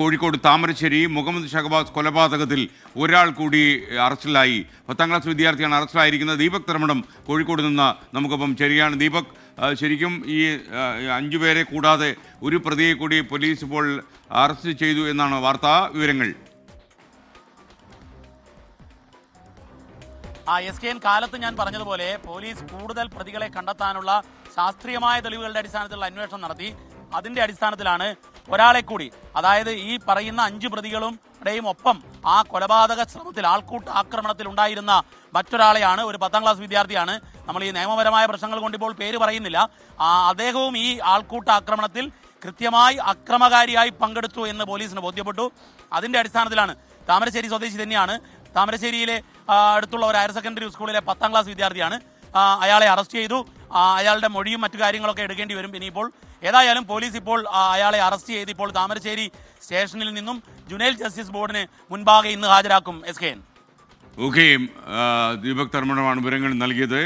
കോഴിക്കോട് താമരശ്ശേരി മുഹമ്മദ് ഷഹബാസ് കൊലപാതകത്തിൽ ഒരാൾ കൂടി അറസ്റ്റിലായി. 10ാം ക്ലാസ് വിദ്യാർത്ഥിയാണ് അറസ്റ്റിലായിരിക്കുന്നത്. ദീപക് തർമ്മടം കോഴിക്കോട് നിന്ന് നമുക്കൊപ്പം ശരിയാണ്. ദീപക്, ശരിക്കും ഈ 5 പേരെ കൂടാതെ ഒരു പ്രതിയെ കൂടി പോലീസ് ഇപ്പോൾ അറസ്റ്റ് ചെയ്തു എന്നാണ് വാർത്താ വിവരങ്ങൾ. SKN കാലത്ത് ഞാൻ പറഞ്ഞതുപോലെ പോലീസ് കൂടുതൽ പ്രതികളെ കണ്ടെത്താനുള്ള ശാസ്ത്രീയമായ തെളിവുകളുടെ അടിസ്ഥാനത്തിലുള്ള അന്വേഷണം നടത്തി. അതിന്റെ അടിസ്ഥാനത്തിലാണ് ഒരാളെ കൂടി, അതായത് ഈ പറയുന്ന 5 പ്രതികളുടെയും ഒപ്പം ആ കൊലപാതക ശ്രമത്തിൽ ആൾക്കൂട്ട ആക്രമണത്തിൽ ഉണ്ടായിരുന്ന മറ്റൊരാളെയാണ്, ഒരു 10ാം ക്ലാസ് വിദ്യാർത്ഥിയാണ്. നമ്മൾ ഈ നിയമപരമായ പ്രശ്നങ്ങൾ കൊണ്ടിപ്പോൾ പേര് പറയുന്നില്ല. അദ്ദേഹവും ഈ ആൾക്കൂട്ട ആക്രമണത്തിൽ കൃത്യമായി അക്രമകാരിയായി പങ്കെടുത്തു എന്ന് പോലീസിന് ബോധ്യപ്പെട്ടു. അതിന്റെ അടിസ്ഥാനത്തിലാണ്, താമരശ്ശേരി സ്വദേശി തന്നെയാണ്, താമരശ്ശേരിയിലെ അടുത്തുള്ള ഒരു ഹയർ സെക്കൻഡറി സ്കൂളിലെ 10ാം ക്ലാസ് വിദ്യാർത്ഥിയാണ്. അയാളെ അറസ്റ്റ് ചെയ്തു. അയാളുടെ മൊഴിയും മറ്റു കാര്യങ്ങളൊക്കെ എടുക്കേണ്ടി വരും ഇനിയിപ്പോൾ. ഏതായാലും പോലീസ് ഇപ്പോൾ അയാളെ അറസ്റ്റ് ചെയ്ത് ഇപ്പോൾ താമരശ്ശേരി സ്റ്റേഷനിൽ നിന്നും ജുനൈൽ ജസ്റ്റിസ് ബോർഡിന് മുൻപാകെ ഇന്ന് ഹാജരാക്കും. SKN. ഓക്കെ, ദീപക് തർമ്മടമാണ് വിവരങ്ങൾ നൽകിയത്.